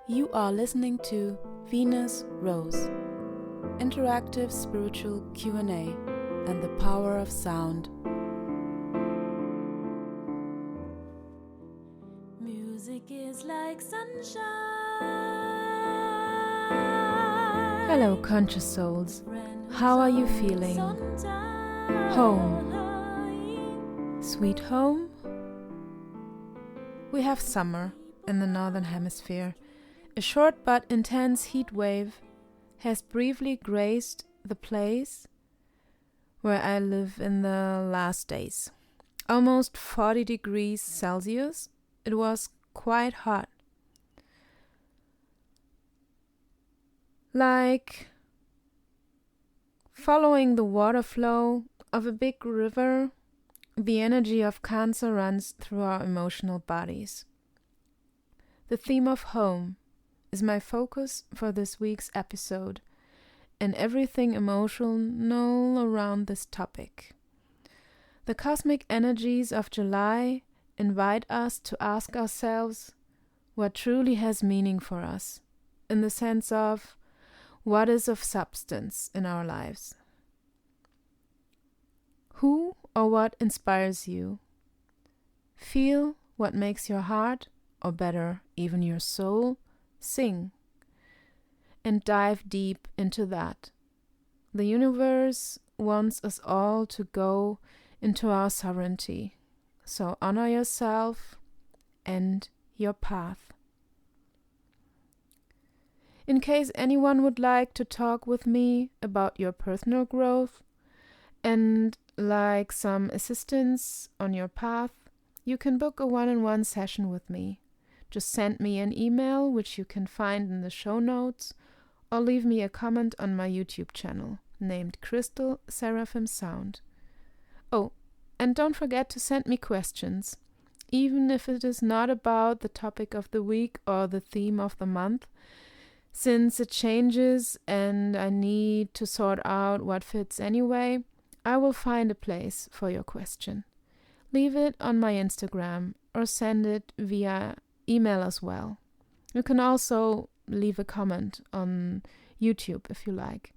You are listening to Venus Rose, interactive spiritual Q&A and the power of sound. Music is like sunshine. Hello, conscious souls. How are you feeling? Home. Sweet home? We have summer in the northern hemisphere. A short but intense heat wave has briefly graced the place where I live in the last days. Almost 40 degrees Celsius. It was quite hot. Like following the water flow of a big river, the energy of Cancer runs through our emotional bodies. The theme of home is my focus for this week's episode and everything emotional around this topic. The cosmic energies of July invite us to ask ourselves what truly has meaning for us, in the sense of what is of substance in our lives. Who or what inspires you? Feel what makes your heart, or better, even your soul, sing, and dive deep into that. The universe wants us all to go into our sovereignty, so honor yourself and your path. In case anyone would like to talk with me about your personal growth and like some assistance on your path, you can book a one-on-one session with me. Just send me an email, which you can find in the show notes, or leave me a comment on my YouTube channel, named Crystal Seraphim Sound. Oh, and don't forget to send me questions, even if it is not about the topic of the week or the theme of the month, since it changes and I need to sort out what fits anyway. I will find a place for your question. Leave it on my Instagram or send it via email as well. You can also leave a comment on YouTube if you like.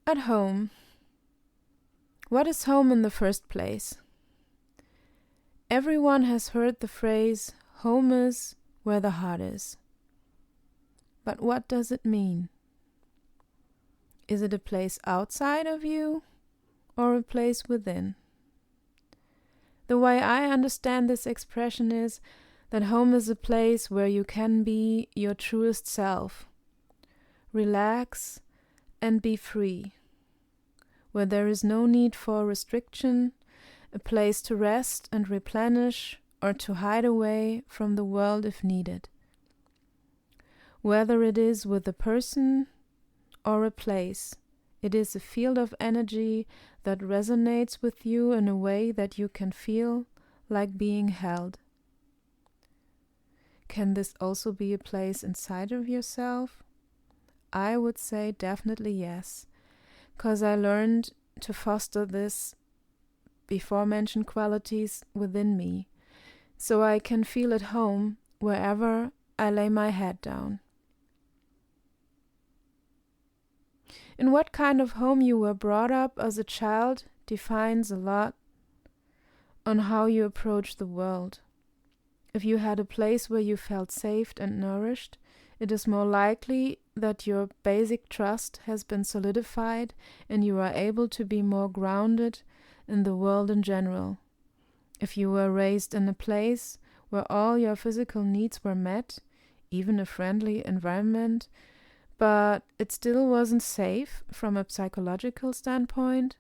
At home. What is home in the first place? Everyone has heard the phrase, home is where the heart is. But what does it mean? Is it a place outside of you or a place within? The way I understand this expression is that home is a place where you can be your truest self, relax and be free, where there is no need for restriction, a place to rest and replenish or to hide away from the world if needed. Whether it is with a person or a place, it is a field of energy that resonates with you in a way that you can feel like being held. Can this also be a place inside of yourself? I would say definitely yes, because I learned to foster this before mentioned qualities within me, so I can feel at home wherever I lay my head down. In what kind of home you were brought up as a child defines a lot on how you approach the world. If you had a place where you felt safe and nourished, it is more likely that your basic trust has been solidified and you are able to be more grounded in the world in general. If you were raised in a place where all your physical needs were met, even a friendly environment, but it still wasn't safe from a psychological standpoint,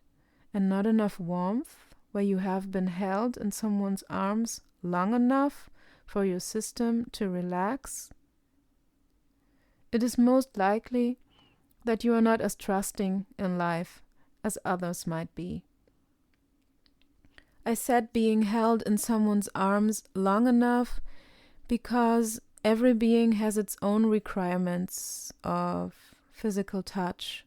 and not enough warmth, where you have been held in someone's arms long enough for your system to relax, it is most likely that you are not as trusting in life as others might be. I said being held in someone's arms long enough because every being has its own requirements of physical touch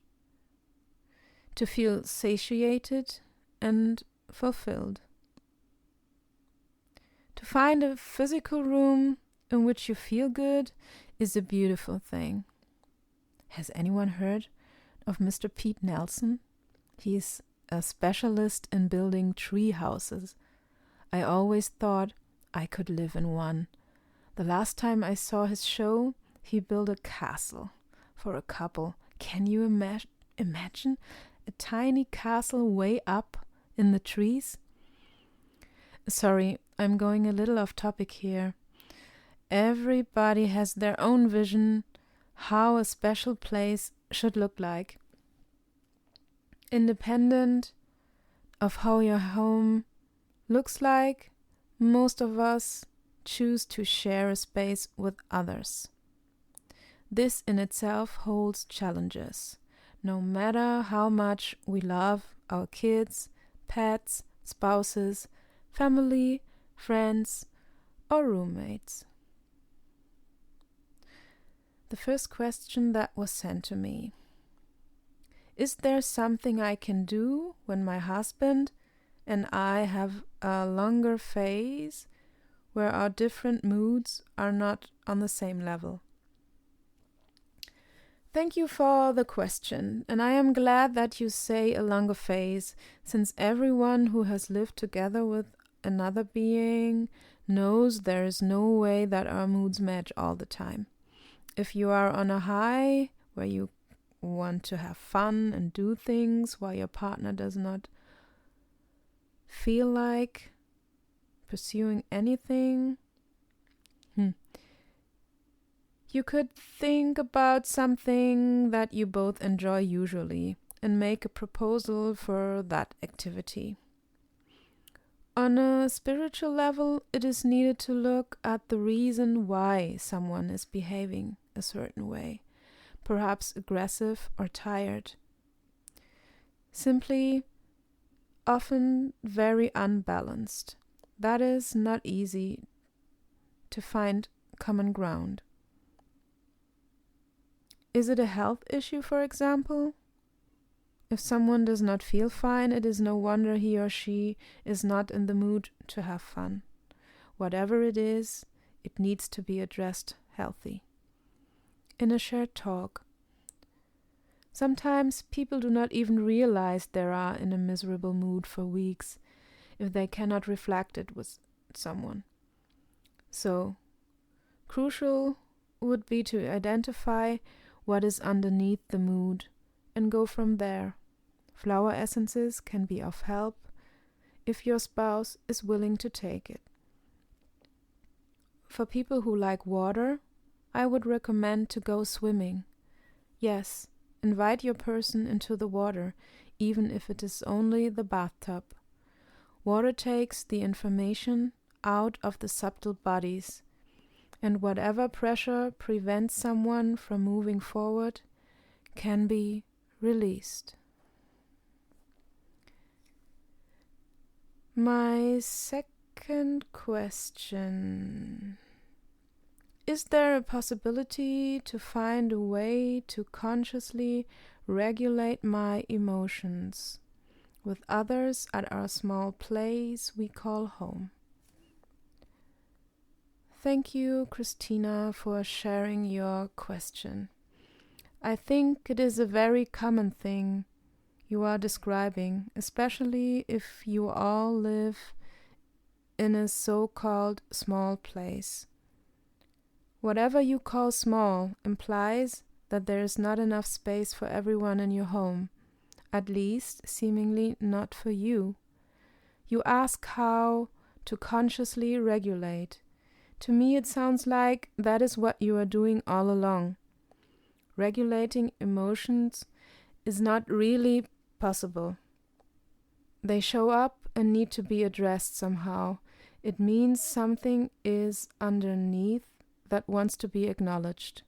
to feel satiated and fulfilled. To find a physical room in which you feel good is a beautiful thing. Has anyone heard of Mr. Pete Nelson? He's a specialist in building tree houses. I always thought I could live in one. The last time I saw his show, he built a castle for a couple. Can you imagine a tiny castle way up in the trees? Sorry, I'm going a little off topic here. Everybody has their own vision how a special place should look like. Independent of how your home looks like, most of us choose to share a space with others. This in itself holds challenges. No matter how much we love our kids, pets, spouses, family, friends, or roommates. The first question that was sent to me: is there something I can do when my husband and I have a longer phase where our different moods are not on the same level? Thank you for the question, and I am glad that you say a longer phase, since everyone who has lived together with another being knows there is no way that our moods match all the time. If you are on a high where you want to have fun and do things while your partner does not feel like pursuing anything, you could think about something that you both enjoy usually and make a proposal for that activity. On a spiritual level, it is needed to look at the reason why someone is behaving a certain way, perhaps aggressive or tired. Simply, often very unbalanced. That is not easy to find common ground. Is it a health issue, for example? If someone does not feel fine, it is no wonder he or she is not in the mood to have fun. Whatever it is, it needs to be addressed healthy. In a shared talk. Sometimes people do not even realize they are in a miserable mood for weeks if they cannot reflect it with someone. So, crucial would be to identify what is underneath the mood and go from there. Flower essences can be of help if your spouse is willing to take it. For people who like water, I would recommend to go swimming. Yes, invite your person into the water, even if it is only the bathtub. Water takes the information out of the subtle bodies, and whatever pressure prevents someone from moving forward can be released. My second question: is there a possibility to find a way to consciously regulate my emotions with others at our small place we call home? Thank you, Christina, for sharing your question. I think it is a very common thing you are describing, especially if you all live in a so-called small place. Whatever you call small implies that there is not enough space for everyone in your home, at least seemingly not for you. You ask how to consciously regulate. To me, it sounds like that is what you are doing all along. Regulating emotions is not really possible. They show up and need to be addressed somehow. It means something is underneath that wants to be acknowledged.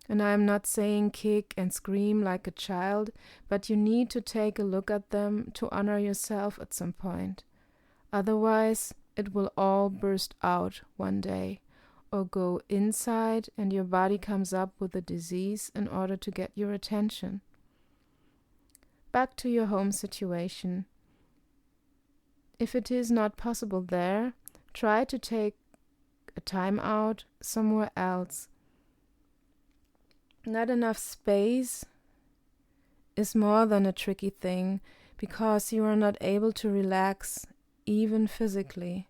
And I am not saying kick and scream like a child, but you need to take a look at them to honor yourself at some point. Otherwise, it will all burst out one day, or go inside and your body comes up with a disease in order to get your attention. Back to your home situation. If it is not possible there, try to take a time out somewhere else. Not enough space is more than a tricky thing, because you are not able to relax, even physically.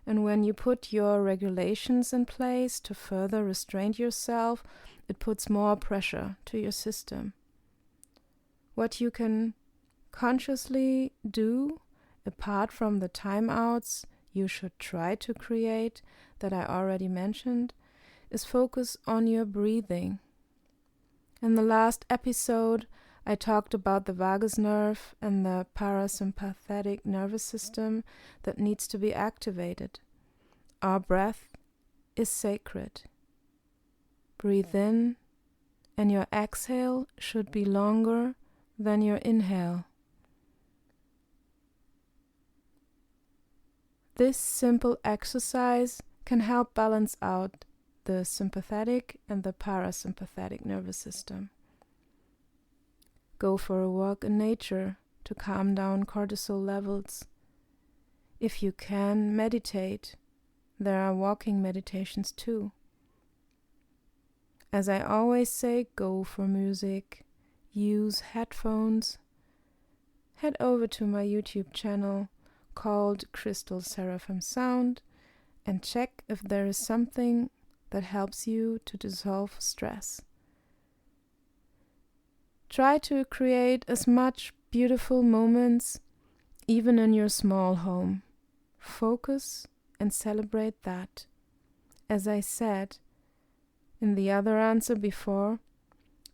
And when you put your regulations in place to further restrain yourself, it puts more pressure to your system. What you can consciously do, apart from the timeouts you should try to create that I already mentioned, is focus on your breathing. In the last episode, I talked about the vagus nerve and the parasympathetic nervous system that needs to be activated. Our breath is sacred. Breathe in, and your exhale should be longer than your inhale. This simple exercise can help balance out the sympathetic and the parasympathetic nervous system. Go for a walk in nature to calm down cortisol levels. If you can, meditate. There are walking meditations too. As I always say, go for music. Use headphones. Head over to my YouTube channel called Crystal Seraphim Sound and check if there is something that helps you to dissolve stress. Try to create as much beautiful moments even in your small home. Focus and celebrate that. As I said in the other answer before,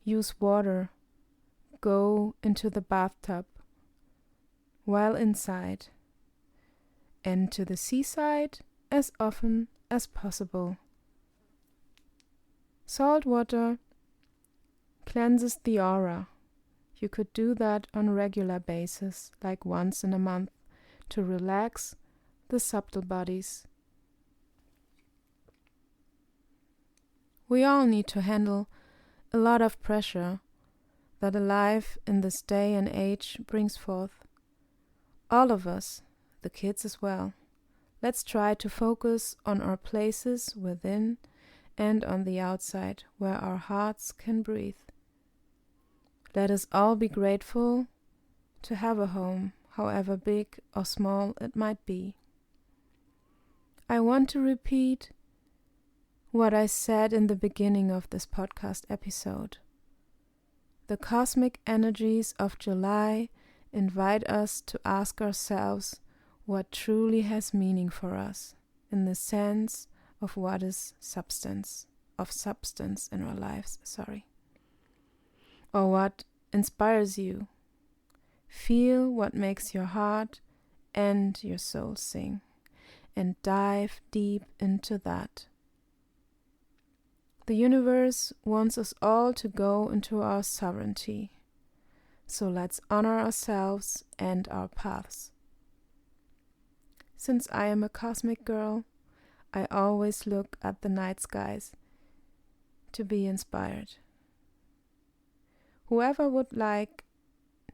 use water. Go into the bathtub while inside, and to the seaside as often as possible. Salt water cleanses the aura. You could do that on a regular basis, like once in a month, to relax the subtle bodies. We all need to handle a lot of pressure that a life in this day and age brings forth. All of us, the kids as well. Let's try to focus on our places within and on the outside where our hearts can breathe. Let us all be grateful to have a home, however big or small it might be. I want to repeat what I said in the beginning of this podcast episode. The cosmic energies of July invite us to ask ourselves what truly has meaning for us in the sense of what is substance in our lives, or what inspires you. Feel what makes your heart and your soul sing, and dive deep into that. The universe wants us all to go into our sovereignty, so let's honor ourselves and our paths. Since I am a cosmic girl, I always look at the night skies to be inspired. Whoever would like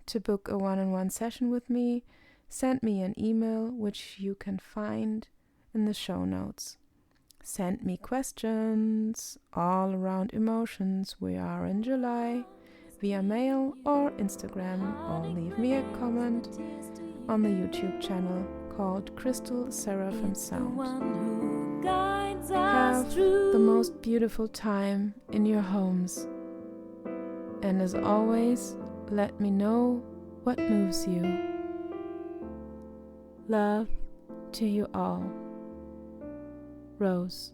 to book a one-on-one session with me, send me an email, which you can find in the show notes. Send me questions all around emotions. We are in July, via mail or Instagram, or leave me a comment on the YouTube channel called Crystal Seraphim Sound. Have the most beautiful time in your homes. And as always, let me know what moves you. Love to you all. Rose.